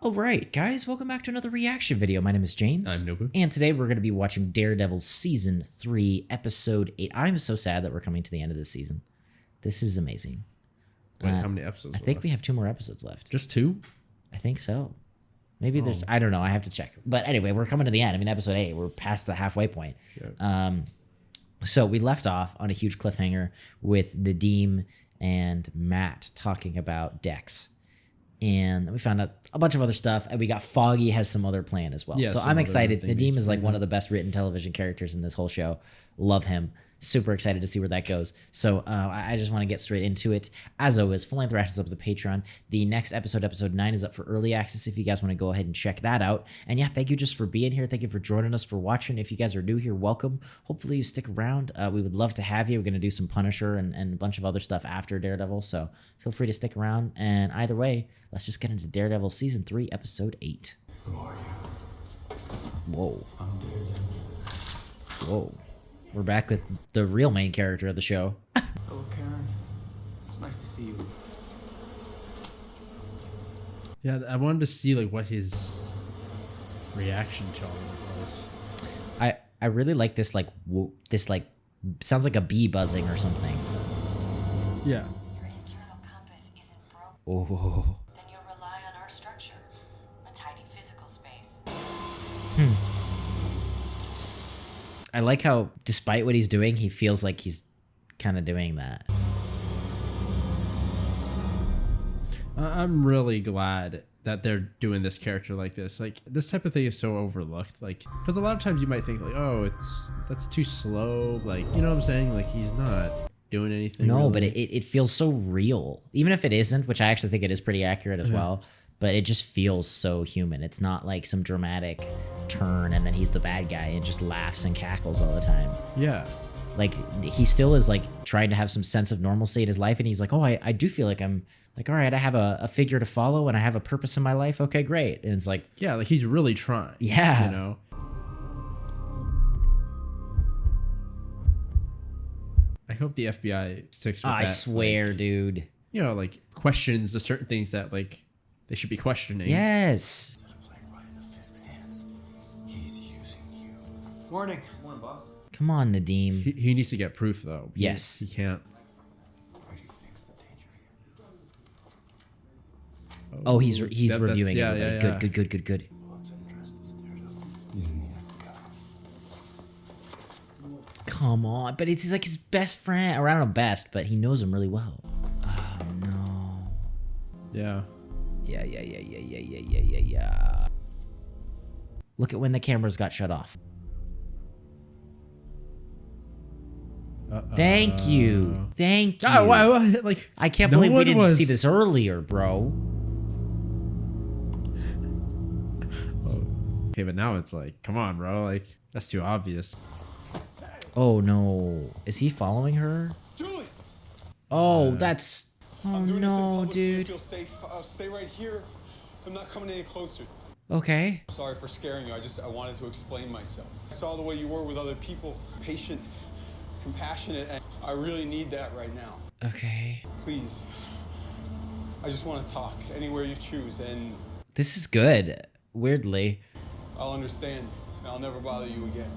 Alright guys, welcome back to another reaction video. My name is James. I'm Nobu. And today we're going to be watching Daredevil Season 3, Episode 8. I'm so sad that we're coming to the end of this season. This is amazing. Wait, how many episodes? I think we have 2 more episodes left. Just 2? I think so. Maybe there's, I don't know, I have to check. But anyway, we're coming to the end. I mean, Episode 8, we're past the halfway point. Yeah. So we left off on a huge cliffhanger with Nadeem and Matt talking about Dex. And we found out a bunch of other stuff, and we got Foggy has some other plan as well. Yeah, so I'm excited. Nadeem is like one of the best written television characters in this whole show. Love him. Super excited to see where that goes. So I just want to get straight into it. As always, Full Length Reactions up to the Patreon. The next episode, episode 9, is up for early access if you guys want to go ahead and check that out. And yeah, thank you just for being here. Thank you for joining us, for watching. If you guys are new here, welcome. Hopefully you stick around. We would love to have you. We're going to do some Punisher and a bunch of other stuff after Daredevil, so feel free to stick around. And either way, let's just get into Daredevil Season 3, Episode 8. Who are you? Whoa. I'm Daredevil. Whoa. We're back with the real main character of the show. Hello, Karen. It's nice to see you. Yeah, I wanted to see like what his reaction to all of it was. I really like this sounds like a bee buzzing or something. Yeah. Your internal compass isn't broken. Oh. Then you'll rely on our structure, a tidy physical space. I like how, despite what he's doing, he feels like he's kind of doing that. I'm really glad that they're doing this character like this. Like, this type of thing is so overlooked. Like, because a lot of times you might think like, oh, that's too slow. Like, you know what I'm saying? Like, he's not doing anything. No, really. but it feels so real. Even if it isn't, which I actually think it is pretty accurate as well. But it just feels so human. It's not like some dramatic turn and then he's the bad guy and just laughs and cackles all the time. Yeah. Like, he still is like trying to have some sense of normalcy in his life, and he's like, oh, I do feel like I'm like, all right, I have a figure to follow and I have a purpose in my life. Okay, great. And it's like, yeah, like he's really trying. Yeah. You know? I hope the FBI sticks with that. I swear, like, dude. You know, like questions the certain things that like they should be questioning. Yes. Instead of playing right into Fisk's hands, he's using you. Morning. Morning, boss. Come on, Nadeem. He needs to get proof though. Yes. He can't. Where do you think's the danger here? Oh, he's reviewing yeah, everybody. yeah. Good. What's interest is Daredevil. He's in the FBI. Come on. But it's like his best friend. Or I don't know best, but he knows him really well. Oh, no. Yeah. Yeah. Look at when the cameras got shut off. Thank you. Thank you. Oh, wow, like, I can't no believe we one didn't was- see this earlier, bro. Okay, but now it's like, come on, bro. Like, that's too obvious. Oh, no. Is he following her? Julie! Oh, that's... Oh, I'm doing this in no, public so you dude. feel safe. Stay right here. I'm not coming any closer. Okay. Sorry for scaring you. I wanted to explain myself. I saw the way you were with other people. Patient, compassionate, and I really need that right now. Okay. Please. I just want to talk anywhere you choose, and This is good. Weirdly. I'll understand. And I'll never bother you again.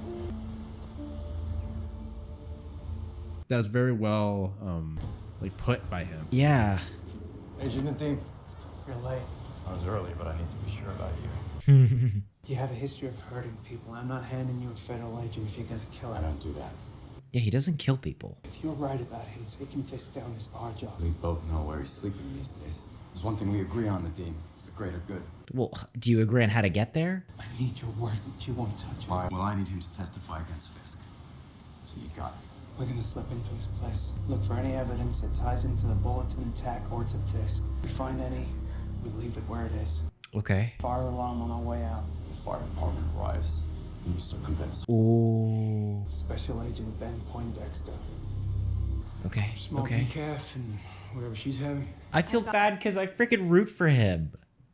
That was very well, like, put by him. Yeah. Agent Nadeem, you're late. I was early, but I need to be sure about you. You have a history of hurting people. I'm not handing you a federal agent if you're gonna kill I him. don't do that. Yeah, he doesn't kill people. If you're right about him, taking Fisk down is our job. We both know where he's sleeping these days. There's one thing we agree on, Nadeem. It's the greater good. Well, do you agree on how to get there? I need your word that you won't touch him. All right, well, I need him to testify against Fisk. So you got it. We're gonna slip into his place. Look for any evidence that ties him to the bulletin attack or to Fisk. If we find any, we leave it where it is. Okay. Fire alarm on our way out. The fire department arrives, and you circumvent us. Ooh. Special Agent Ben Poindexter. Okay. Smoking Okay. calf and whatever she's having. I feel bad because I freaking root for him.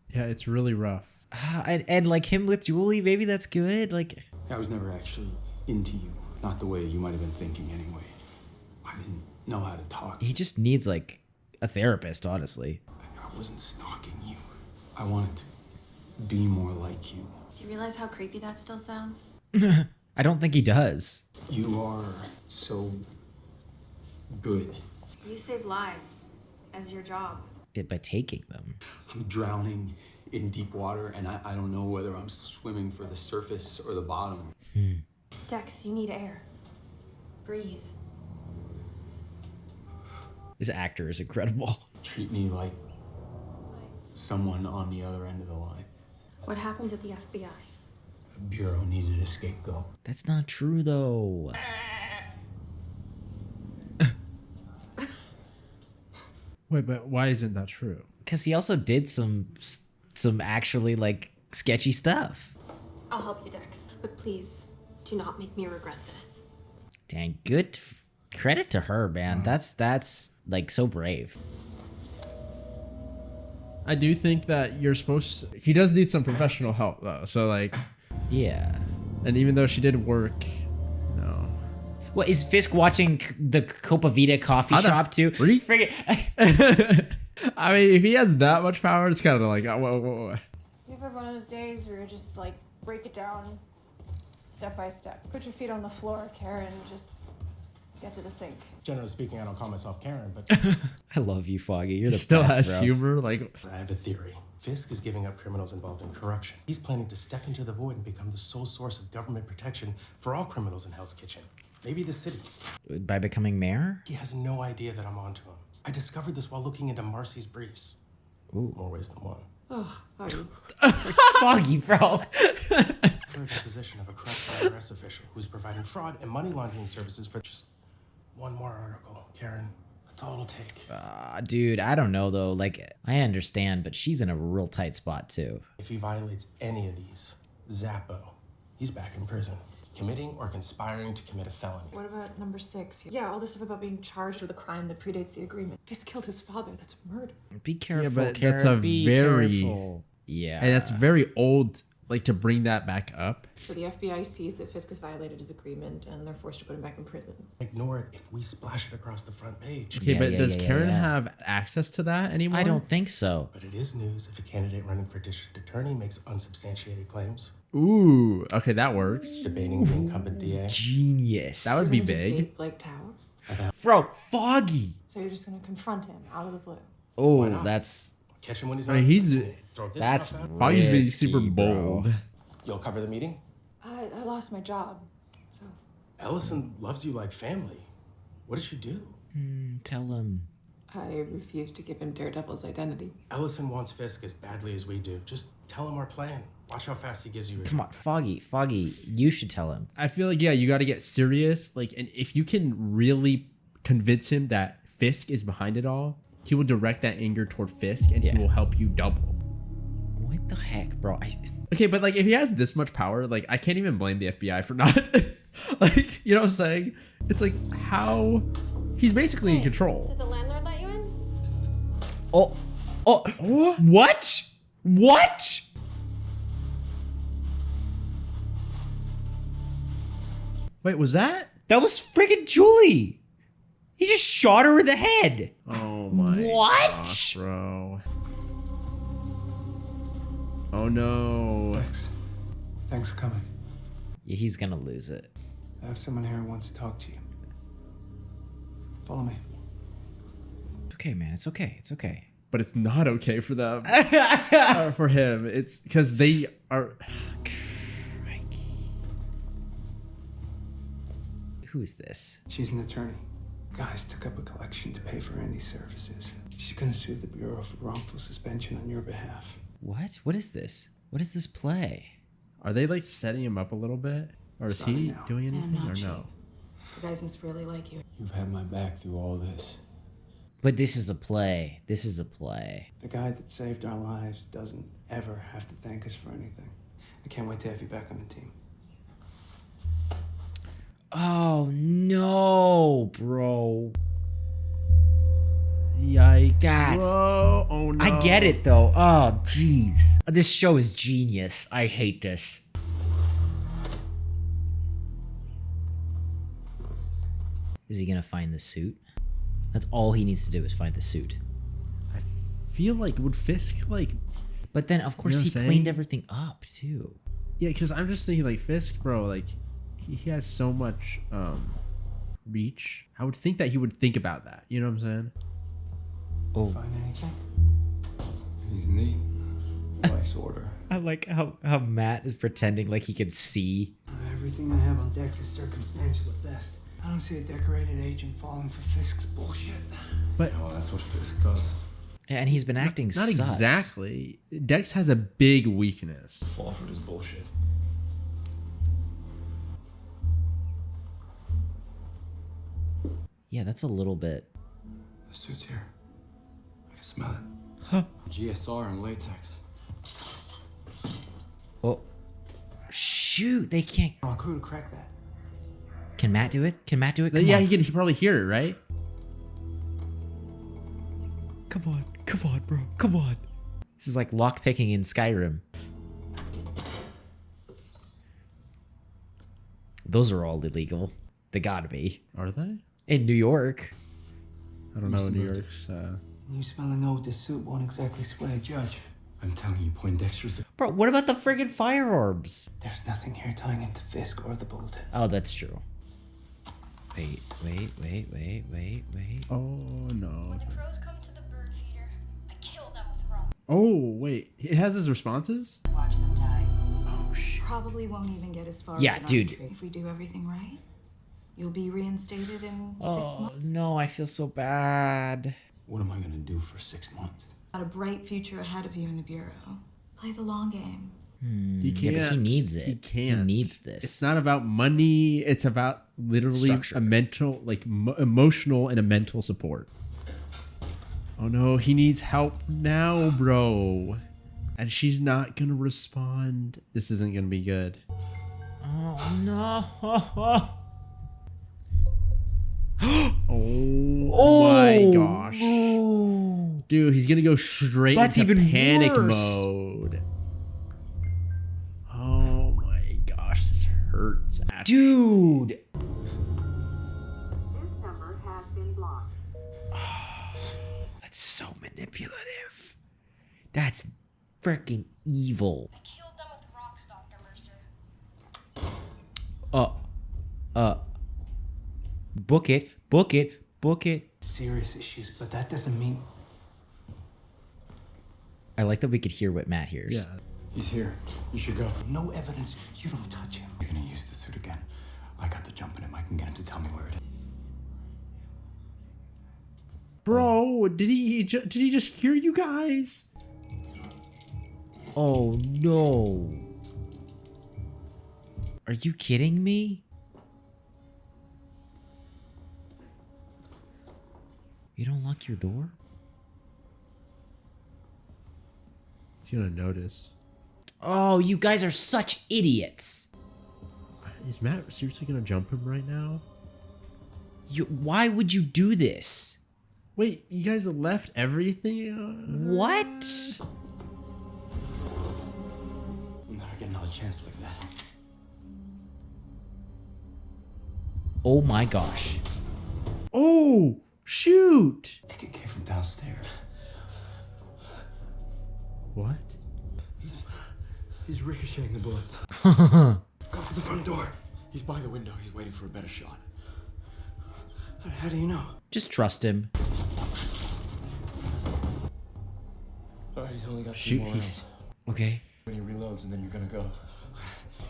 Yeah, it's really rough. And like him with Julie, maybe that's good. Like, I was never actually into you. Not the way you might have been thinking anyway. I didn't know how to talk. he just needs like a therapist, honestly. I wasn't stalking you. I wanted to be more like you. Do you realize how creepy that still sounds? I don't think he does. You are so good. You save lives as your job. By taking them. I'm drowning in deep water, and I don't know whether I'm swimming for the surface or the bottom. Dex, you need air. Breathe. This actor is incredible. Treat me like someone on the other end of the line. What happened to the FBI? The Bureau needed a scapegoat. That's not true, though. Wait, but why isn't that true? Because he also did some actually like sketchy stuff. I'll help you, Dex. But please, do not make me regret this. Dang, good credit to her, man. That's like so brave. I do think that you're supposed to, he does need some professional help though. So like, Yeah. and even though she did work, no. What is Fisk watching the Copa Vita coffee How the shop too? freak? Friggin- I mean, if he has that much power, it's kind of like, whoa. You ever have one of those days where you just like break it down step by step? Put your feet on the floor, Karen, just get to the sink. Generally speaking, I don't call myself Karen, but I love you, Foggy. You're He the still best, has bro. humor. Like, I have a theory. Fisk is giving up criminals involved in corruption. He's planning to step into the void and become the sole source of government protection for all criminals in Hell's Kitchen. Maybe the city. By becoming mayor? He has no idea that I'm onto him. I discovered this while looking into Marcy's briefs. Ooh. More ways than one. Oh, are you? Foggy, bro. For a deposition of a corrupt IRS official who's providing fraud and money laundering services for just one more article. Karen, that's all it'll take. Dude, I don't know though. Like, I understand, but she's in a real tight spot too. If he violates any of these, Zappo, he's back in prison. Committing or conspiring to commit a felony. What about number 6? Yeah, all this stuff about being charged with a crime that predates the agreement. Fisk killed his father. That's murder. Be careful, but Karen. that's a Be very- careful. Yeah. and that's very old. Like to bring that back up. So the FBI sees that Fisk has violated his agreement and they're forced to put him back in prison. Ignore it if we splash it across the front page. Okay, Yeah, but yeah, does yeah, Karen yeah. have access to that anymore? I don't think so. But it is news if a candidate running for district attorney makes unsubstantiated claims. Ooh, okay, that works. Debating the incumbent DA. Genius. That would be You're gonna big. debate Blake Tower? Bro, Foggy. So you're just gonna confront him out of the blue? Oh, not? that's Catch him when he's I not mean, he's- expecting it. Throw this that's stuff out. Foggy's being risky, super bro. bold. You'll cover the meeting? I lost my job, so Ellison loves you like family. What did you do? Tell him. I refused to give him Daredevil's identity. Ellison wants Fisk as badly as we do. Just tell him our plan. Watch how fast he gives you. Come on, Foggy, you should tell him. I feel like, yeah, you got to get serious. Like, and if you can really convince him that Fisk is behind it all, he will direct that anger toward Fisk and Yeah. he will help you double. What the heck, bro? Okay, but like if he has this much power, like I can't even blame the FBI for not like, you know what I'm saying? It's like how he's basically in control. Did the landlord let you in? Oh, what? What? Wait, was that? That was friggin' Julie. He just shot her in the head. Oh my What? gosh, bro. Oh no. Thanks for coming. Yeah, he's gonna lose it. I have someone here who wants to talk to you. Follow me. It's okay, man. It's okay. It's okay. But it's not okay for them. For him. It's because they are. Who is this? She's an attorney. Guys took up a collection to pay for Andy's services. She's gonna sue the Bureau for wrongful suspension on your behalf. What? What is this? What is this play? Are they like setting him up a little bit? Or is Sorry, he no. doing anything not or you. no? The guys must really like you. You've had my back through all this. But this is a play. This is a play. The guy that saved our lives doesn't ever have to thank us for anything. I can't wait to have you back on the team. Oh no, bro. Yikes. That's- Bro. Oh no. I get it though. Oh jeez. This show is genius. I hate this. Is he gonna find the suit? That's all he needs to do is find the suit. I feel like would Fisk like But then, of course, You know he what I'm cleaned saying? everything up, too. Yeah, because I'm just thinking, like, Fisk, bro, like, he has so much reach. I would think that he would think about that. You know what I'm saying? Oh. Find anything? He's neat. Nice order. I like how Matt is pretending like he can see. Everything I have on decks is circumstantial at best. I don't see a decorated agent falling for Fisk's bullshit. But Oh, that's what Fisk does. Yeah, and he's been acting not sus. exactly. Dex has a big weakness. Fall for this bullshit. Yeah, that's a little bit. The suit's here. I can smell it. Huh. GSR and latex. Oh. Shoot, they can't. On crew to crack that. Can Matt do it? Can Matt do it? Come Yeah, on. he can probably hear it, right? Come on, bro. Come on. This is like lockpicking in Skyrim. Those are all illegal. They gotta be. Are they? In New York. I don't know. New York's. You smelling out with this suit won't exactly sway a judge. I'm telling you, Poindexter's the... Bro, what about the friggin' firearms? There's nothing here tying him to Fisk or the bulletin. Oh, that's true. Wait. Oh no. When the crows come to the bird feeder, I kill them with rum. Oh wait, it has his responses. Watch them die. Oh shit. Probably won't even get as far Yeah, as an dude. archery. If we do everything right, you'll be reinstated in 6 Oh, months. no, I feel so bad. What am I gonna do for 6 months? Got a bright future ahead of you in the Bureau. Play the long game. He Yeah, can't. but he needs it. He can't. He needs this. It's not about money. It's about literally Structure. a mental, like emotional and a mental support. Oh no, he needs help now, bro. And she's not gonna respond. This isn't gonna be good. Oh, no. Oh my gosh. Dude, he's gonna go straight That's into even panic worse. mode. Oh my gosh, this hurts. Ash. Dude. This number has been blocked. That's so manipulative. That's freaking evil. I killed them with rocks, Dr. Mercer. Book it. Serious issues, but that doesn't mean... I like that we could hear what Matt hears. Yeah. He's here. You should go. No evidence. You don't touch him. You're gonna use the suit again. I got the jump in him. I can get him to tell me where it is. Bro, did he just hear you guys? Oh no. Are you kidding me? You don't lock your door? He's gonna notice. Oh, you guys are such idiots. Is Matt seriously gonna jump him right now? Why would you do this? Wait, you guys left everything? What? I'll never get another chance like that. Oh my gosh. Oh, shoot! I think it came from downstairs. What? He's ricocheting the bullets. Go for the front door. He's by the window. He's waiting for a better shot. How do you know? Just trust him. All right, he's only got Shoot, 2 more he's... rounds. Okay. When he reloads, and then you're gonna go.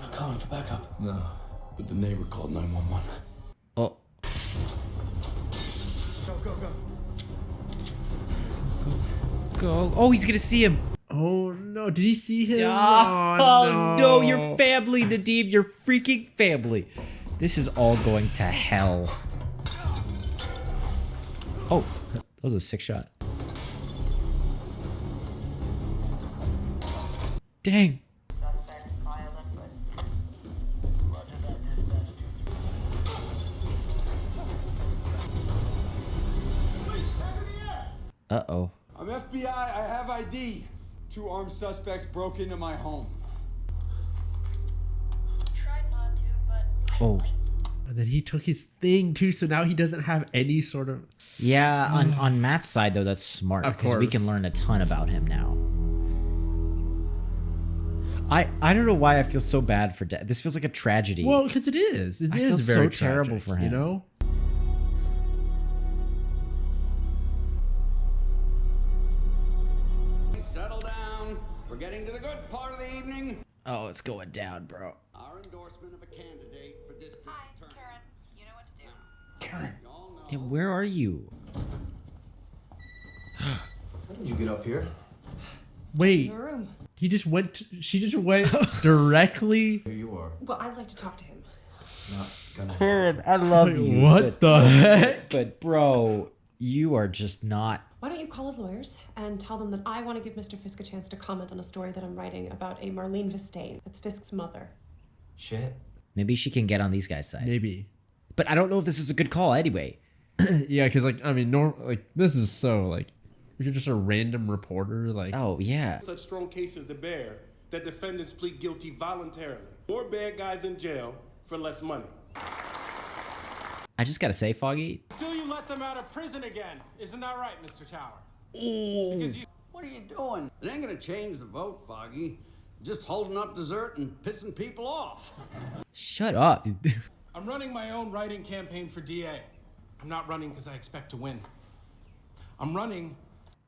I'm calling for backup. No, but the neighbor called 911. Oh. Go. Go. Oh, he's gonna see him. Oh no, did he see him? Oh, no, your family, Nadim, your freaking family. This is all going to hell. Oh, that was a sick shot. Dang. Uh-oh. I'm FBI. I have ID. 2 armed suspects broke into my home. Tried not to, but I Oh. like And then he took his thing too, so now he doesn't have any sort of... Yeah, on Matt's side, though, that's smart. Of Because we can course. learn a ton about him now. I don't know why I feel so bad for Dad. This feels like a tragedy. Well, because it is. It is feel very so terrible tragic, for him. You know. Settle down. We're getting to the good part of the evening. Oh, it's going down, bro. Our endorsement of a candidate for district attorney. Karen. You know what to do. Karen. Yeah, where are you? How did you get up here? Wait. Your room. He just went. She just went directly. Here you are. Well, I'd like to talk to him. Not gonna. Karen, I love you. What the heck? But bro, you are just not. Why don't you call his lawyers and tell them that I want to give Mr. Fisk a chance to comment on a story that I'm writing about a Marlene Vistain. That's Fisk's mother. Shit. Maybe she can get on these guys' side. Maybe. But I don't know if this is a good call anyway. Yeah, because like I mean, this is so like, if you're just a random reporter, like. Oh yeah. Such strong cases to bear that defendants plead guilty voluntarily. More bad guys in jail for less money. I just gotta say, Foggy. Until you let them out of prison again. Isn't that right, Mr. Tower? What are you doing? It ain't gonna change the vote, Foggy. Just holding up dessert and pissing people off. Shut up. I'm running my own writing campaign for DA. I'm not running because I expect to win. I'm running.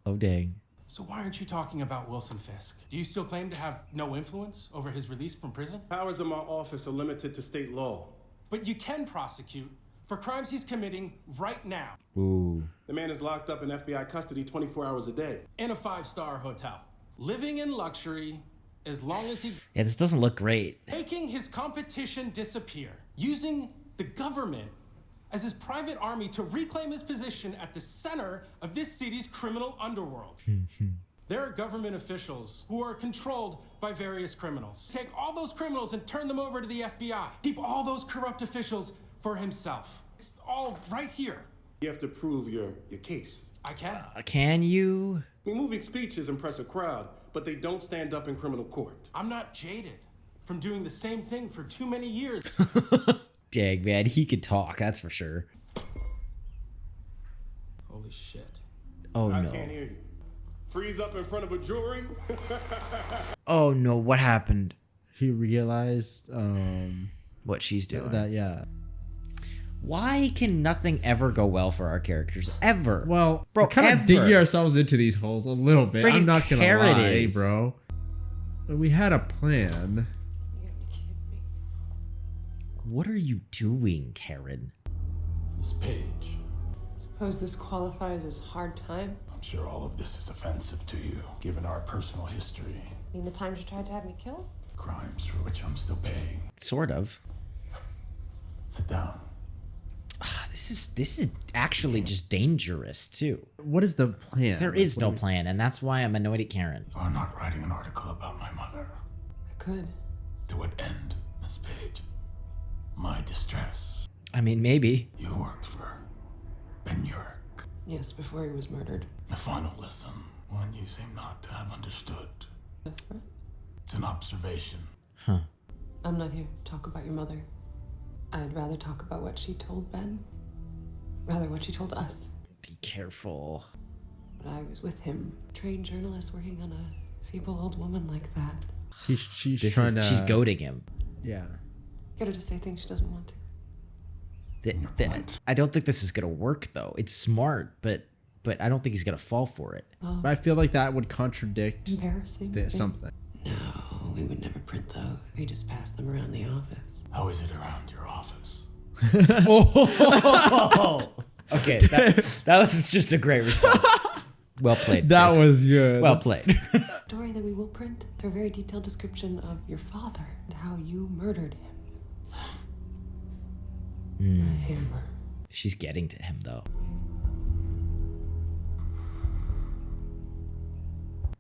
Oh dang. So why aren't you talking about Wilson Fisk? Do you still claim to have no influence over his release from prison? Powers in my office are limited to state law. But you can prosecute for crimes he's committing right now. Ooh. The man is locked up in FBI custody 24 hours a day. In a 5-star hotel. Living in luxury as long as he... Yeah, this doesn't look great. Making his competition disappear. Using the government as his private army to reclaim his position at the center of this city's criminal underworld. There are government officials who are controlled by various criminals. Take all those criminals and turn them over to the FBI. Keep all those corrupt officials for himself. It's all right here. You have to prove your case. I can. Can you? I mean, moving speeches impress a crowd, but they don't stand up in criminal court. I'm not jaded from doing the same thing for too many years. Dang, man, he could talk, that's for sure. Holy shit. Oh I no. can't hear you. Freeze up in front of a jury? Oh no, what happened? He realized what she's doing. That yeah. Why can nothing ever go well for our characters? Ever. Well, bro, we're kind of digging ourselves into these holes a little bit. I'm not gonna lie, bro. We had a plan. What are you doing, Karen? Miss Page. Suppose this qualifies as hard time? I'm sure all of this is offensive to you, given our personal history. I mean, the times you tried to have me killed? Crimes for which I'm still paying. Sort of. Sit down. This is actually just dangerous too. What is the plan? There is no plan, and that's why I'm annoyed at Karen. I'm not writing an article about my mother. I could. To what end, Miss Page? My distress. I mean, maybe. You worked for Ben Urich. Yes, before he was murdered. A final lesson, one you seem not to have understood. It's an observation. Huh. I'm not here to talk about your mother. I'd rather talk about what she told Ben. Rather what she told us. Be careful. But I was with him. Trained journalist working on a feeble old woman like that. She's trying to... She's goading him. Yeah. Get her to say things she doesn't want to. I don't think this is gonna work though. It's smart, but I don't think he's gonna fall for it. Oh. But I feel like that would contradict Embarrassing. something. No, we would never print those. We just pass them around the office. How is it around your office? Oh. Okay, that was just a great response. Well played. That Fisk. was good. Well played. Story that we will print. It's a very detailed description of your father and how you murdered him. A hammer. She's getting to him though.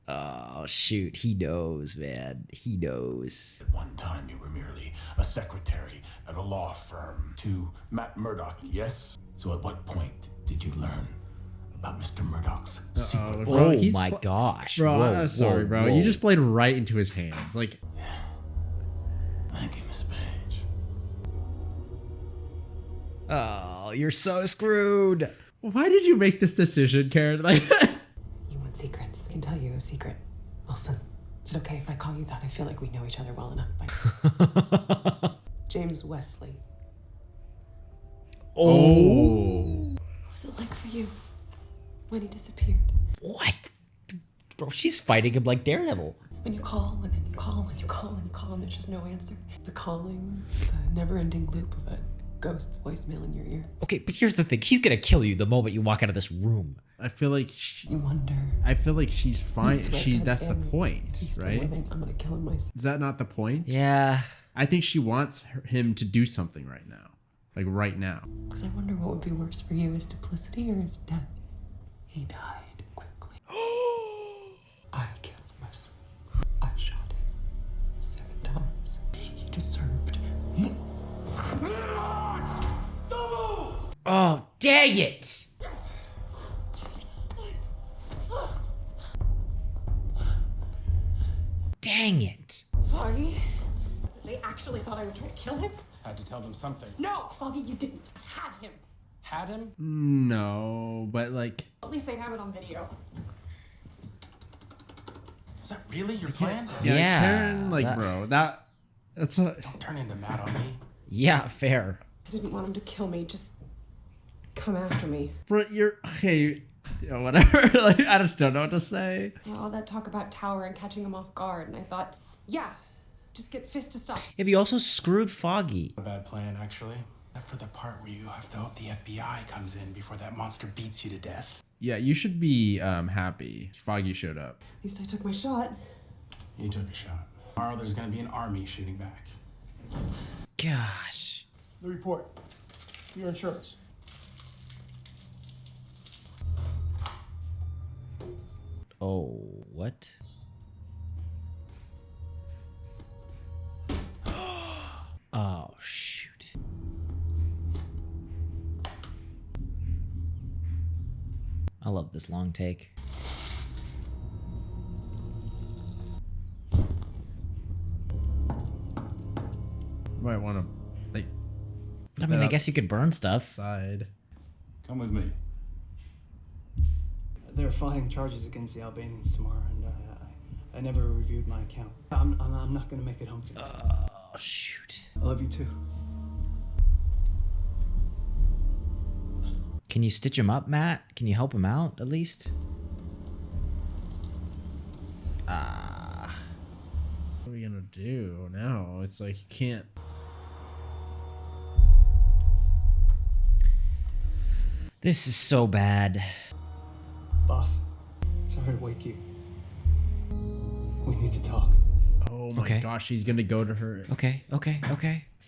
Oh shoot, he knows, man. He knows. At one time, you were merely a secretary at a law firm to Matt Murdock, yes? So at what point did you learn about Mr. Murdock's secret? Bro, oh my gosh. Bro, whoa, I'm sorry, bro. whoa. You just played right into his hands. Like, Thank you, Miss Page. Oh, you're so screwed. why did you make this decision, Karen? Like, You want secrets? I can tell you a secret. Wilson. Is it okay if I call you that? I feel like we know each other well enough. By James Wesley. Oh. What was it like for you when he disappeared? What? Bro, she's fighting him like Daredevil. When you call, and then you call, and you call, and you call, and there's just no answer. The calling, the never-ending loop of a ghost's voicemail in your ear. Okay, but here's the thing. He's gonna kill you the moment you walk out of this room. I feel like you wonder. I feel like she's fine. That's the point, right? I'm gonna kill him myself. Is that not the point? Yeah. I think she wants him to do something right now. Like right now. Because I wonder what would be worse for you, his duplicity or his death. He died quickly. I killed myself. I shot him 7 times. He deserved more. Oh, dang it! Dang it! Foggy? They actually thought I would try to kill him? Had to tell them something. No, Foggy, you didn't. I had him. Had him? No, but like. At least they'd have it on video. Is that really your plan? Yeah, Karen, like, bro, that's what. Don't turn into Matt on me. Yeah, fair. I didn't want him to kill me, just come after me. Bro, you're okay. Yeah, whatever. Like, I just don't know what to say. Yeah, all that talk about Tower and catching him off guard, and I thought, yeah, just get Fisk to stop. Yeah, but you also screwed Foggy. A bad plan, actually. Except for the part where you have to hope the FBI comes in before that monster beats you to death. Yeah, you should be happy. Foggy showed up. At least I took my shot. You took a shot. Tomorrow there's gonna be an army shooting back. Gosh. The report. Your insurance. Oh, what? Oh, shoot. I love this long take. Might want to, like. I mean, I guess you could burn stuff. Side. Come with me. They're filing charges against the Albanians tomorrow, and I never reviewed my account. I'm not gonna make it home tonight. Oh, shoot. I love you too. Can you stitch him up, Matt? Can you help him out, at least? What are we gonna do now? It's like you can't. This is so bad. Boss, sorry to wake you. We need to talk. Oh my gosh, he's gonna go to her. Okay.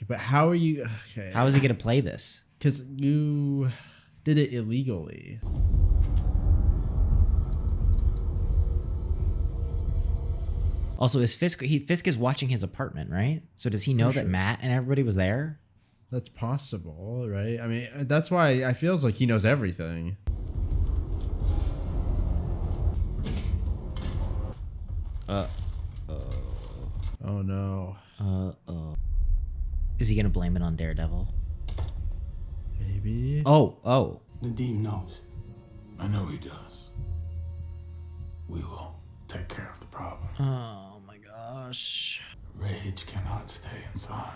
But how are you? Okay. How is he gonna play this? Because you did it illegally. Also, is Fisk is watching his apartment, right? So does he know that Matt and everybody was there? That's possible, right? I mean, that's why I feels like he knows everything. Oh no. Is he gonna blame it on Daredevil? Maybe. Oh. Nadim knows. I know he does. We will take care of the problem. Oh my gosh. Rage cannot stay inside.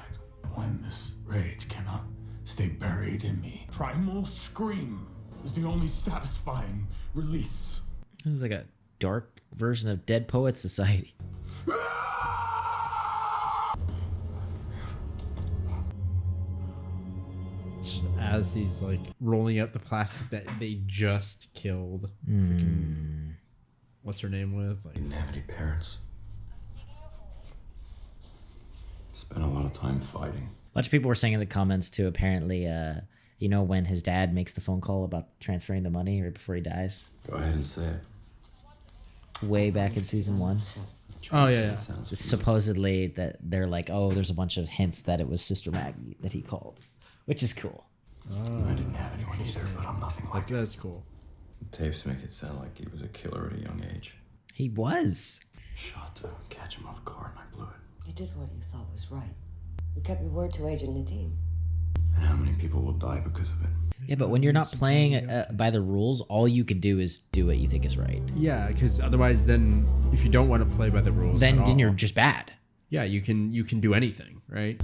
When this rage cannot stay buried in me. Primal scream is the only satisfying release. This is like a dark version of Dead Poets Society. As he's like rolling out the plastic that they just killed. Freaking, what's her name with? Like, didn't have any parents. Spent a lot of time fighting. A bunch of people were saying in the comments too, apparently, you know, when his dad makes the phone call about transferring the money right before he dies. Go ahead and say it. Way back in season 1. Oh, yeah. Supposedly that they're like, oh, there's a bunch of hints that it was Sister Maggie that he called, which is cool. Oh, I didn't have anyone either, but I'm nothing like it. That's cool. The tapes make it sound like he was a killer at a young age. He was. Shot to catch him off guard and I blew it. You did what you thought was right. You kept your word to Agent Nadim. And how many people will die because of it? Yeah, but when you're not playing by the rules, all you can do is do what you think is right. Yeah, because otherwise, then if you don't want to play by the rules, then you're just bad. Yeah, you can do anything, right?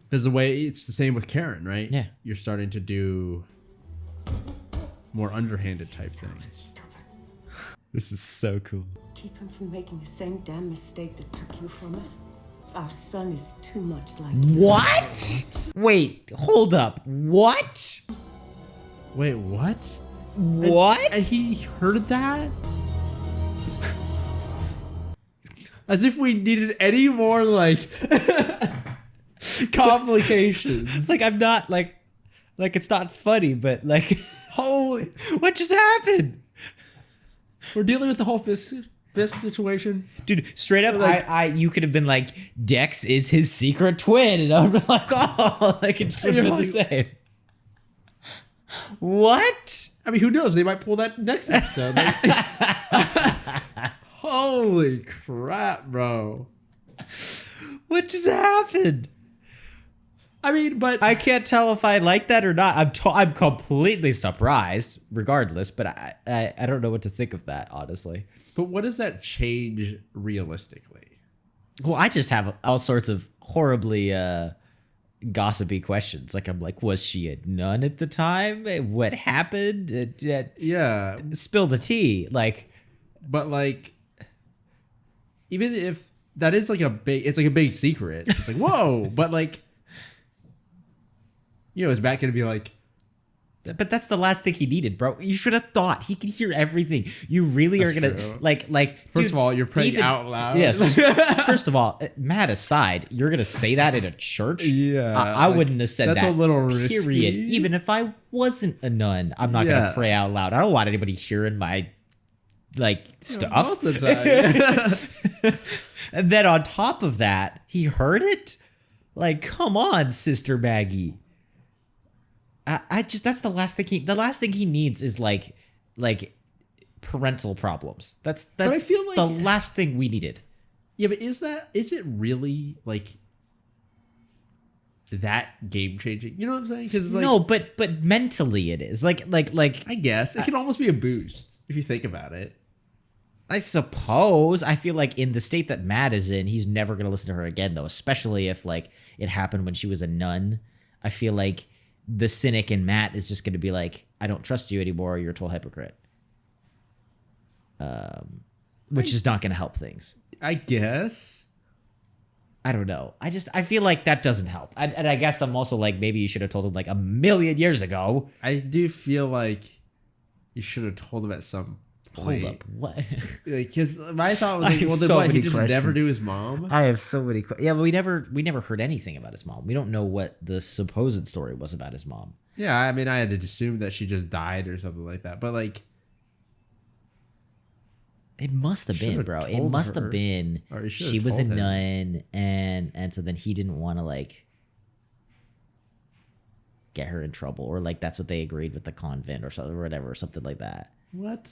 Because the way it's the same with Karen, right? Yeah, you're starting to do more underhanded type things. This is so cool. Keep him from making the same damn mistake that took you from us. Our son is too much like what? Wait, hold up. What? Wait, what? What? And he heard that? As if we needed any more like complications. Like I'm not like it's not funny, but like holy, what just happened? We're dealing with the whole Fisk situation, dude. Straight up, like, you could have been like, Dex is his secret twin, and I'm like, oh, like it's the same. What? I mean, who knows? They might pull that next episode. Holy crap, bro! What just happened? I mean, but I can't tell if I like that or not. I'm completely surprised, regardless. But I don't know what to think of that, honestly. But what does that change realistically? Well, I just have all sorts of horribly gossipy questions. Like I'm like, was she a nun at the time? What happened? Yeah, spill the tea. Like, but like, even if that is like it's like a big secret. It's like whoa, but like. You know, is Matt going to be like... But that's the last thing he needed, bro. You should have thought. He can hear everything. You really are going to... Like, first of all, you're praying out loud. Yes. First of all, Matt aside, you're going to say that in a church? Yeah. I wouldn't have said that. That's a little risky. Period. Even if I wasn't a nun, I'm not going to pray out loud. I don't want anybody hearing my... stuff. Most of the time. And then on top of that, he heard it? Like, come on, Sister Maggie. I just, that's the last thing he needs is like parental problems. That's but I feel like the last thing we needed. Yeah, but is it really like that game changing? You know what I'm saying? Because no, but mentally it is like I guess it can almost be a boost if you think about it. I suppose. I feel like in the state that Matt is in, he's never gonna listen to her again though, especially if like it happened when she was a nun. I feel like the cynic in Matt is just going to be like, I don't trust you anymore. You're a total hypocrite. Which is not going to help things. I guess. I don't know. I feel like that doesn't help. And I guess I'm also like, maybe you should have told him like 1,000,000 years ago. I do feel like you should have told him at some point. Hold up. What? Because my thought was like, well, then what? He just never knew his mom? I have so many questions. Yeah, but we never heard anything about his mom. We don't know what the supposed story was about his mom. Yeah, I mean, I had to assume that she just died or something like that. But like, it must have been, bro. It must have been. She was a nun, and so then he didn't want to like get her in trouble, or like that's what they agreed with the convent or something, or whatever, or something like that. What?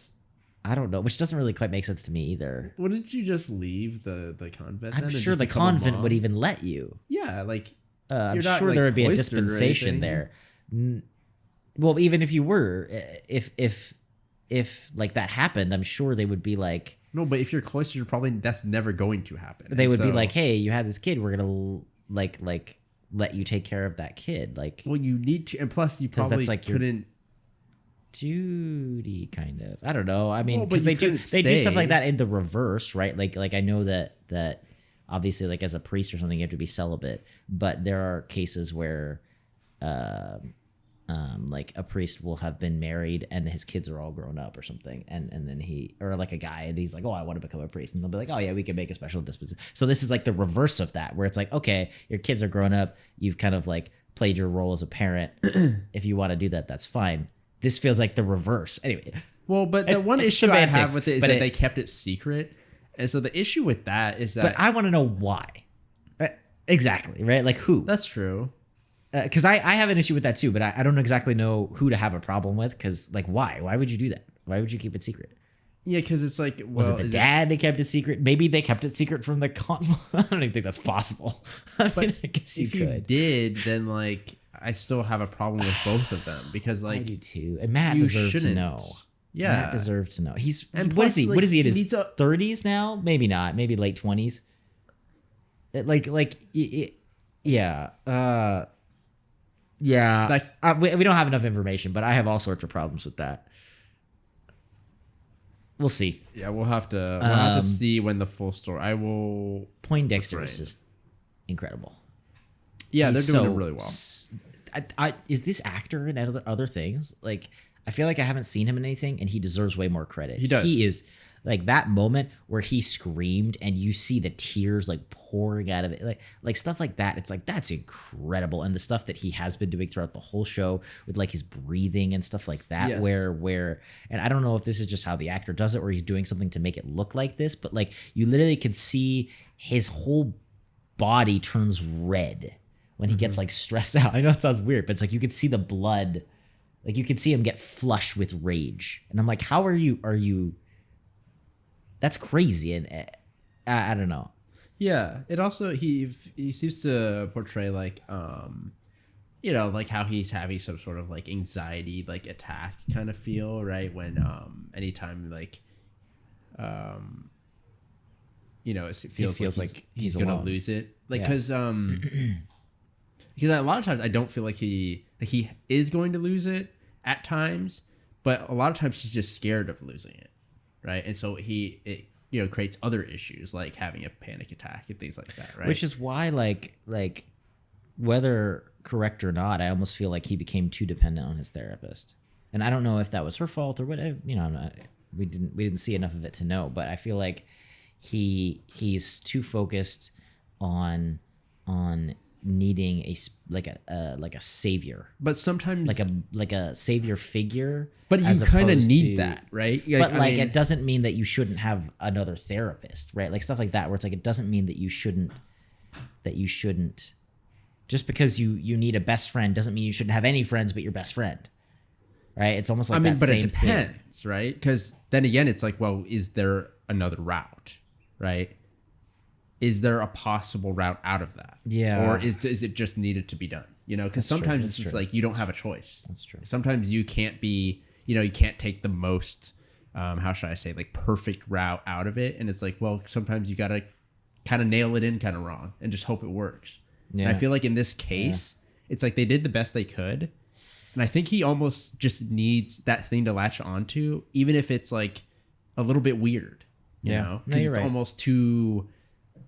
I don't know, which doesn't really quite make sense to me either. Wouldn't you just leave the convent? I'm sure the convent would even let you. Yeah, like I'm sure there would be a dispensation there. Well, even if you were, if like that happened, I'm sure they would be like, no, but if you're cloistered, that's never going to happen. They would be like, hey, you had this kid, we're gonna like let you take care of that kid. Like, well, you need to, and plus you probably that's like couldn't. Duty kind of. I don't know. I mean, because they do stuff like that in the reverse, right? Like I know that obviously, like as a priest or something, you have to be celibate, but there are cases where like a priest will have been married and his kids are all grown up or something, and then or like a guy, and he's like, oh, I want to become a priest, and they'll be like, oh yeah, we can make a special disposition. So this is like the reverse of that, where it's like, okay, your kids are grown up, you've kind of like played your role as a parent. If you want to do that, that's fine. This feels like the reverse. Anyway. Well, but the one issue I have with it is that they kept it secret. And so the issue with that is that... But I want to know why. Exactly, right? Like who? That's true. Because I have an issue with that too, but I don't exactly know who to have a problem with, because like why? Why would you do that? Why would you keep it secret? Yeah, because it's like, was it the dad that kept it secret? Maybe they kept it secret from the I don't even think that's possible. I guess if you did, then like I still have a problem with both of them because like I do too. And Matt deserves to know. Yeah, Matt deserves to know. He's and what is he? Like, what is he in his 30s now? Maybe not. Maybe late 20s. Yeah. We don't have enough information, but I have all sorts of problems with that. We'll see. Yeah, we'll have to see when the full story. I will. Poindexter is just incredible. Yeah, they're doing it really well. Is this actor in other things? Like, I feel like I haven't seen him in anything, and he deserves way more credit. He does. He is like that moment where he screamed, and you see the tears like pouring out of it, like stuff like that. It's like that's incredible, and the stuff that he has been doing throughout the whole show with like his breathing and stuff like that. Yes. Where, and I don't know if this is just how the actor does it, or he's doing something to make it look like this, but like you literally can see his whole body turns red when he gets like stressed out. I know it sounds weird, but it's like you can see the blood. Like you can see him get flushed with rage. And I'm like, how are you? That's crazy. And I don't know. Yeah. It also, he seems to portray like, like how he's having some sort of like anxiety, like attack kind of feel, right? When, anytime like, it feels like he's going to lose it. Like, cause a lot of times I don't feel like he is going to lose it at times, but a lot of times he's just scared of losing it, right? And so it creates other issues like having a panic attack and things like that, right? Which is why like whether correct or not, I almost feel like he became too dependent on his therapist, and I don't know if that was her fault or whatever. We didn't see enough of it to know, but I feel like he's too focused on needing a savior, but sometimes like a savior figure. But you kind of need that, right? Like, it doesn't mean that you shouldn't have another therapist, right? Like stuff like that, where it's like it doesn't mean that you shouldn't. Just because you need a best friend doesn't mean you shouldn't have any friends but your best friend, right? It's almost like that but same it depends, right? Because then again, it's like, well, is there another route, right? Is there a possible route out of that? Yeah. Or is it just needed to be done? Because sometimes it's just like you don't have a choice. That's true. Sometimes you can't be, you can't take the most, how should I say, like perfect route out of it. And it's like, well, sometimes you got to kind of nail it in kind of wrong and just hope it works. Yeah. And I feel like in this case, it's like they did the best they could. And I think he almost just needs that thing to latch onto, even if it's like a little bit weird, you know? Because it's almost too...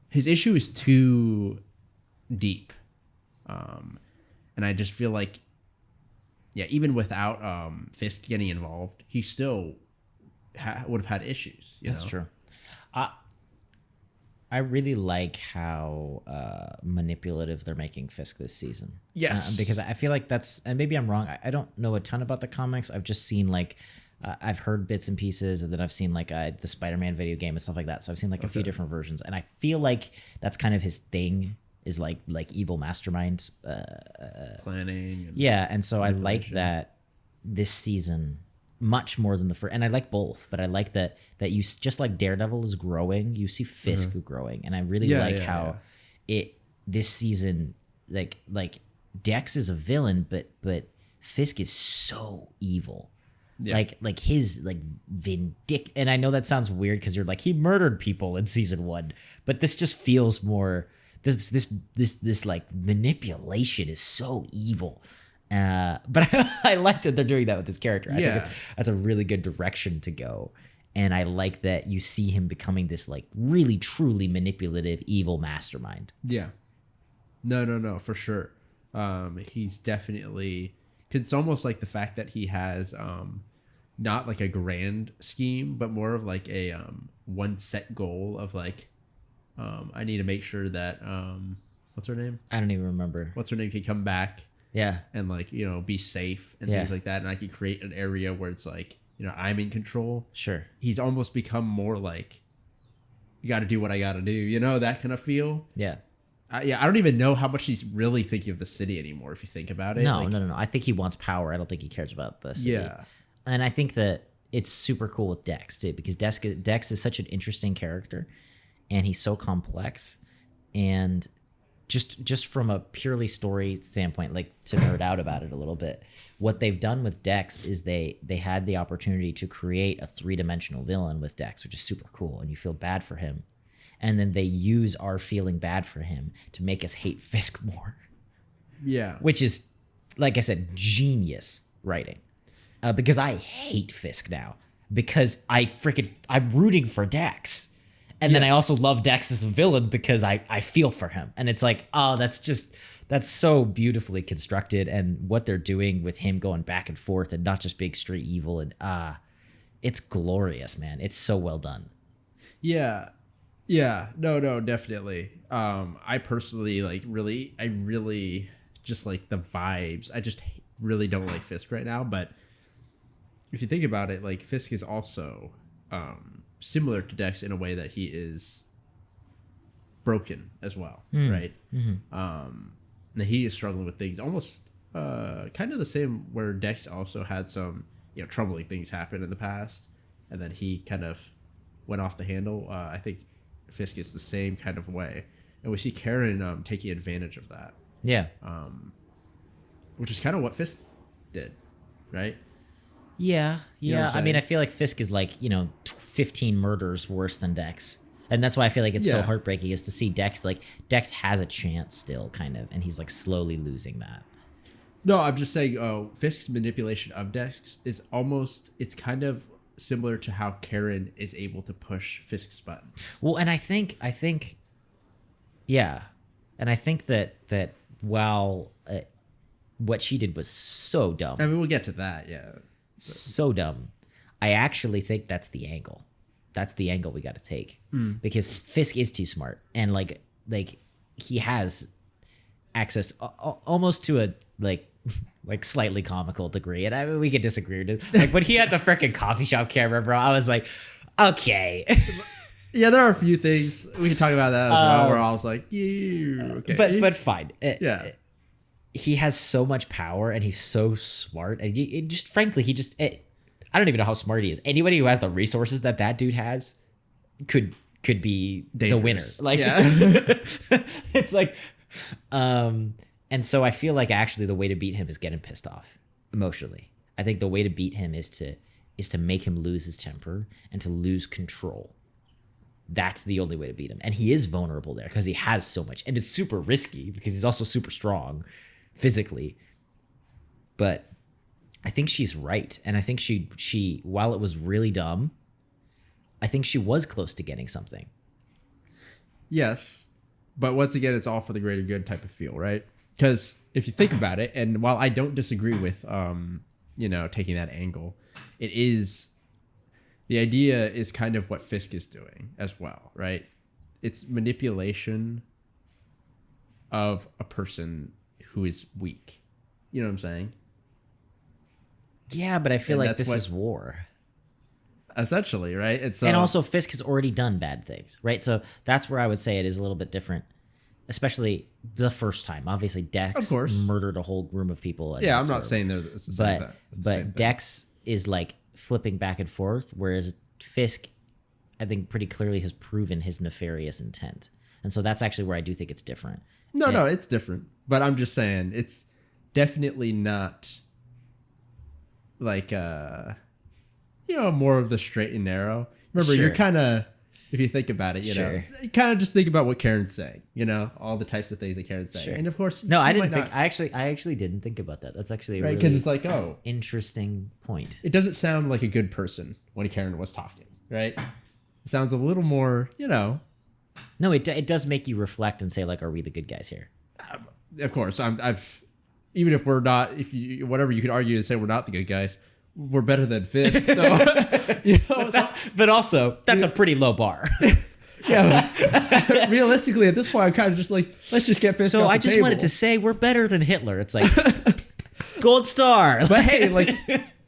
His issue is too deep. And I just feel like, even without Fisk getting involved, he still would have had issues. That's true. I really like how manipulative they're making Fisk this season. Yes. Because I feel like that's, and maybe I'm wrong, I don't know a ton about the comics. I've just seen like, I've heard bits and pieces, and then I've seen like the Spider-Man video game and stuff like that. So I've seen like a few different versions, and I feel like that's kind of his thing, is like evil mastermind planning. And so I like that this season much more than the first, and I like both, but I like that you just like Daredevil is growing, you see Fisk growing, and I really like how this season like Dex is a villain, but Fisk is so evil. Yeah. Like his like vindictive, and I know that sounds weird because you're like, he murdered people in season 1, but this just feels more this like manipulation is so evil. But I like that they're doing that with this character. I think that's a really good direction to go, and I like that you see him becoming this like really truly manipulative evil mastermind. Yeah, no, for sure. He's definitely. It's almost like the fact that he has not like a grand scheme, but more of like a one set goal of like, I need to make sure that what's her name? I don't even remember. What's her name can come back. Yeah. And like, be safe and things like that. And I could create an area where it's like, I'm in control. Sure. He's almost become more like, you got to do what I got to do, that kind of feel. Yeah. I don't even know how much he's really thinking of the city anymore, if you think about it. No. I think he wants power. I don't think he cares about the city. Yeah. And I think that it's super cool with Dex too, because Dex is such an interesting character, and he's so complex, and just from a purely story standpoint, like to nerd out about it a little bit, what they've done with Dex is they had the opportunity to create a 3-dimensional villain with Dex, which is super cool, and you feel bad for him, and then they use our feeling bad for him to make us hate Fisk more. Yeah, which is, like I said, genius writing. Because I hate Fisk now, because I'm rooting for Dex. And then I also love Dex as a villain because I feel for him. And it's like, oh, that's so beautifully constructed. And what they're doing with him going back and forth and not just being straight evil. And it's glorious, man. It's so well done. Yeah. Yeah. No, definitely. I personally I really just like the vibes. I just really don't like Fisk right now. But if you think about it, like Fisk is also similar to Dex in a way that he is broken as well, right? That he is struggling with things almost kind of the same where Dex also had some troubling things happen in the past, and then he kind of went off the handle. I think Fisk is the same kind of way, and we see Karen taking advantage of that. Yeah. Which is kind of what Fisk did, right? Yeah. You know what I'm I mean, saying? I feel like Fisk is like, 15 murders worse than Dex. And that's why I feel like it's so heartbreaking, is to see Dex, like, Dex has a chance still, kind of, and he's like slowly losing that. No, I'm just saying Fisk's manipulation of Dex is it's kind of similar to how Karen is able to push Fisk's button. Well, and I think that while what she did was so dumb. I mean, we'll get to that, yeah. So dumb. I actually think that's the angle. That's the angle we got to take, because Fisk is too smart, and like he has access almost to a like slightly comical degree. And I mean, we could disagree with it. Like when he had the freaking coffee shop camera, bro, I was like, okay. Yeah, there are a few things we can talk about that as well, where I was like, yeah, okay. But fine. Yeah. He has so much power, and he's so smart, and frankly, I don't even know how smart he is. Anybody who has the resources that dude has could be dangerous. The winner. Like, it's like, and so I feel like actually the way to beat him is get him pissed off emotionally. I think the way to beat him is to make him lose his temper and to lose control. That's the only way to beat him. And he is vulnerable there because he has so much, and it's super risky because he's also super strong physically. But I think she's right. And I think she while it was really dumb, I think she was close to getting something. Yes. But once again, it's all for the greater good type of feel, right? Because if you think about it, and while I don't disagree with taking that angle, the idea is kind of what Fisk is doing as well, right? It's manipulation of a person who is weak. You know what I'm saying? Yeah, but I feel like this is war. Essentially, right? And also Fisk has already done bad things, right? So that's where I would say it is a little bit different, especially the first time. Obviously, Dex murdered a whole room of people. Yeah, I'm not saying it's the same thing. But Dex is like flipping back and forth, whereas Fisk, I think, pretty clearly has proven his nefarious intent. And so that's actually where I do think it's different. No, it's different. But I'm just saying it's definitely not like more of the straight and narrow. Remember, you're kind of, if you think about it, you kind of just think about what Karen's saying, all the types of things that Karen's saying. Sure. And of course, no, I didn't think, I actually didn't think about that. That's actually a right, really because it's like, interesting point. It doesn't sound like a good person when Karen was talking, right? It sounds a little more, No, it does make you reflect and say, like, are we the good guys here? Of course, even if we're not, whatever you could argue to say we're not the good guys, we're better than Fisk. So, but also, that's a pretty low bar. Yeah, realistically, at this point, I'm kind of just like, let's just get Fisk off the table. So I just wanted to say we're better than Hitler. It's like, gold star. But hey, like,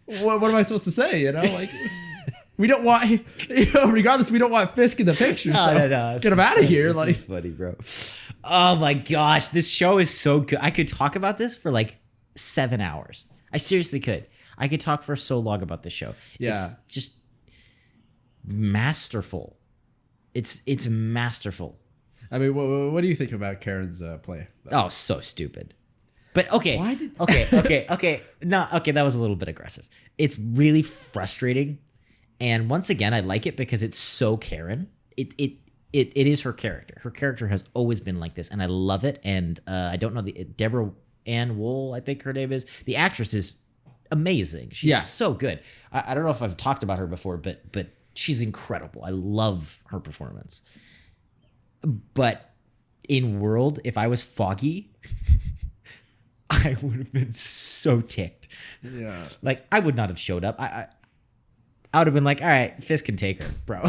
what am I supposed to say? Like, we don't want, regardless, we don't want Fisk in the picture. So no, get him out of here. This is funny, bro. Oh my gosh, this show is so good. I could talk about this for like 7 hours. I seriously could. I could talk for so long about this show. Yeah. It's just masterful. It's masterful. I mean, what do you think about Karen's play? Oh, so stupid. But okay, okay. No, okay, that was a little bit aggressive. It's really frustrating, and once again, I like it because it's so Karen. It is her character. Her character has always been like this, and I love it. And I don't know Deborah Ann Wool, I think her name is. The actress is amazing. She's so good. I don't know if I've talked about her before, but she's incredible. I love her performance. But in World, if I was Foggy, I would have been so ticked. Yeah. Like, I would not have showed up. I would have been like, all right, Fisk can take her, bro.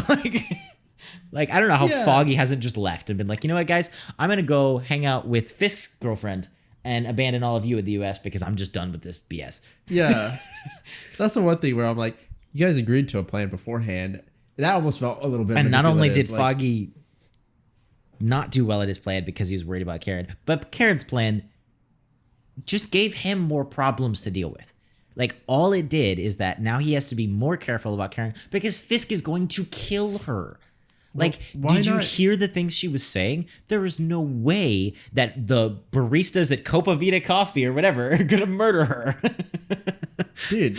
Like, I don't know how Foggy hasn't just left and been like, you know what, guys? I'm going to go hang out with Fisk's girlfriend and abandon all of you in the U.S. because I'm just done with this BS. Yeah. That's the one thing where I'm like, you guys agreed to a plan beforehand. That almost felt a little bit And not only did like, Foggy not do well at his plan because he was worried about Karen, but Karen's plan just gave him more problems to deal with. Like, all it did is that now he has to be more careful about Karen because Fisk is going to kill her. Like, did you hear the things she was saying? There is no way that the baristas at Copa Vita Coffee or whatever are going to murder her. Dude,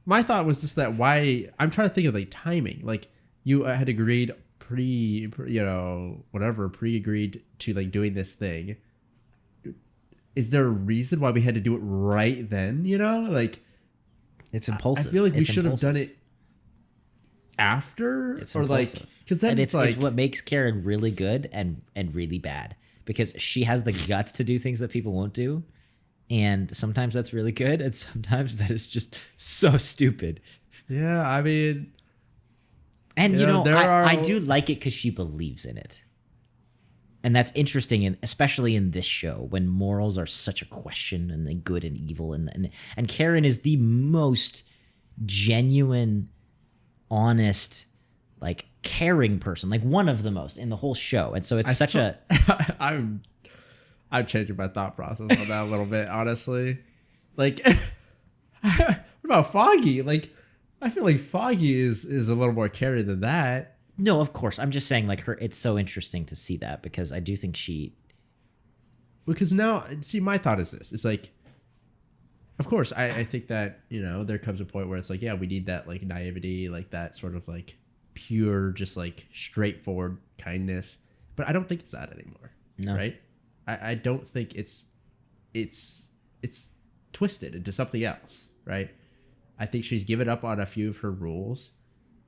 my thought was just that I'm trying to think of like timing. Like, you had agreed pre-agreed to like doing this thing. Is there a reason why we had to do it right then? You know, like, it's impulsive. I feel like we should have done it after, it's or impulsive. like, because then it's like, it's what makes Karen really good and really bad, because she has the guts to do things that people won't do, and sometimes that's really good, and sometimes that is just so stupid. Yeah, I mean, and you know I do like it because she believes in it. And that's interesting, and especially in this show when morals are such a question and the good and evil, and Karen is the most genuine, honest, like caring person, like one of the most in the whole show. And so it's I'm changing my thought process on that a little bit, honestly. Like, what about Foggy? Like, I feel like Foggy is a little more caring than that. No, of course. I'm just saying, like, her. It's so interesting to see that because I do think she. Because now, see, my thought is this: it's like, of course, I think that, you know, there comes a point where it's like, yeah, we need that like naivety, like that sort of like pure, just like straightforward kindness. But I don't think it's that anymore. No. Right? I don't think it's twisted into something else. Right? I think she's given up on a few of her rules.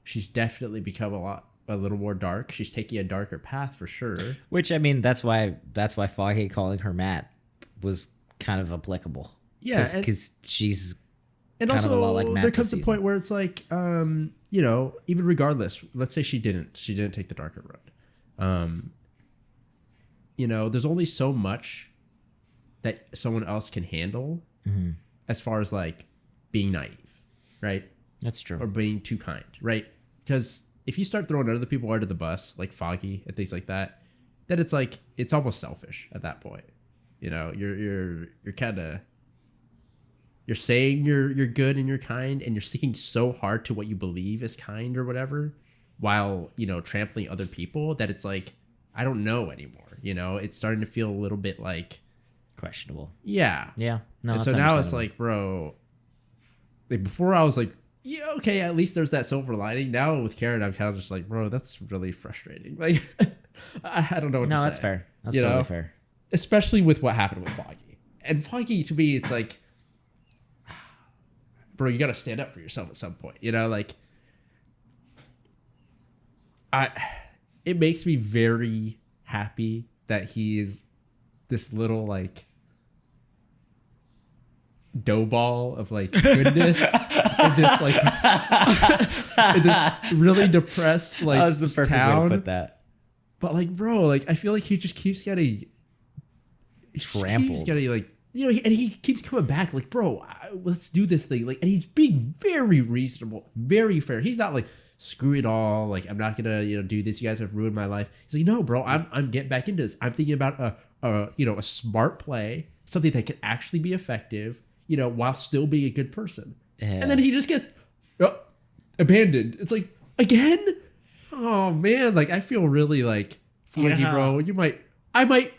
She's definitely become a little more dark. She's taking a darker path for sure. Which, I mean, that's why Foggy calling her Matt was kind of applicable. Yeah, because she's and kind also of a lot like Matt. There comes a point where it's like, you know, even regardless, let's say she didn't take the darker road. You know, there's only so much that someone else can handle as far as like being naive, right? That's true. Or being too kind, right? Because if you start throwing other people under the bus, like Foggy and things like that, then it's like, it's almost selfish at that point. You know, you're kind of, you're saying you're good and you're kind, and you're sticking so hard to what you believe is kind or whatever, while, you know, trampling other people, that it's like, I don't know anymore. You know, it's starting to feel a little bit like questionable. Yeah. Yeah. No. And so now it's like, bro, like before I was like, yeah, okay, at least there's that silver lining. Now with Karen, I'm kind of just like, bro, that's really frustrating. Like, I don't know what to say. No, that's fair. That's totally fair. Especially with what happened with Foggy. And Foggy, to me, it's like, bro, you got to stand up for yourself at some point. You know, like, it makes me very happy that he is this little, like, dough ball of, like, goodness in this, like, in this really depressed, like, that was the perfect town. way to put that. But, like, bro, like, I feel like he just keeps getting trampled. He's getting, like, you know, and he keeps coming back, like, bro, let's do this thing. Like, and he's being very reasonable, very fair. He's not like, screw it all. Like, I'm not gonna, you know, do this. You guys have ruined my life. He's like, no, bro, I'm getting back into this. I'm thinking about a smart play, something that can actually be effective. while still being a good person. Yeah. And then he just gets abandoned. It's like, again? Oh man, like I feel really like Foggy, bro. I might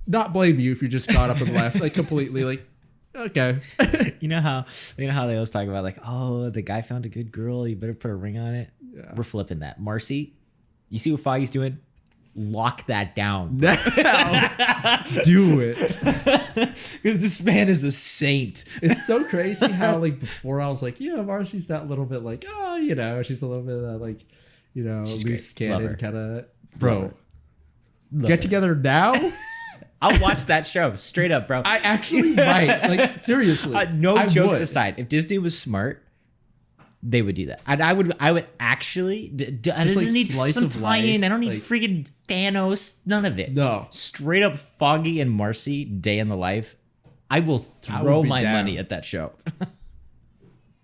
not blame you if you just got up and left like completely. Like, okay. You know how they always talk about like, oh, the guy found a good girl, you better put a ring on it. Yeah. We're flipping that. Marcy, you see what Foggy's doing? Lock that down. Now. Do it. Because this man is a saint. It's so crazy how like before I was like, Marcy's that little bit like, she's a little bit of that like, loose cannon kind of. Bro, get together now? I'll watch that show straight up, bro. I actually might. Like, seriously. No jokes aside. If Disney was smart, they would do that. And I would actually. I don't need some tie-in. I don't need freaking Thanos. None of it. No. Straight up Foggy and Marcy, day in the life. I will throw my money at that show. No,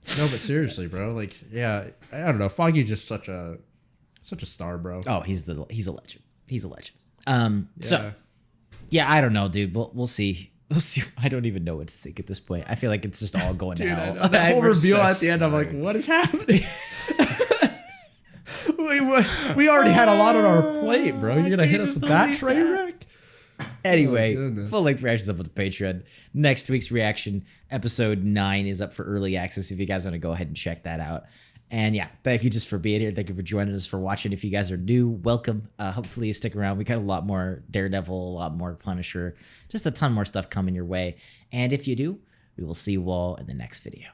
but seriously, bro. Like, yeah, I don't know. Foggy's just such a star, bro. Oh, he's a legend. He's a legend. So, yeah, I don't know, dude. We'll see. We'll see. I don't even know what to think at this point. I feel like it's just all going to hell. That whole reveal at the end, I'm like, what is happening? we already had a lot on our plate, bro. You're gonna hit us with that train wreck? Anyway, full-length reactions up with the Patreon. Next week's reaction, episode 9, is up for early access if you guys want to go ahead and check that out. And yeah, thank you just for being here. Thank you for joining us, for watching. If you guys are new, welcome. Hopefully you stick around. We got a lot more Daredevil, a lot more Punisher, just a ton more stuff coming your way. And if you do, we will see you all in the next video.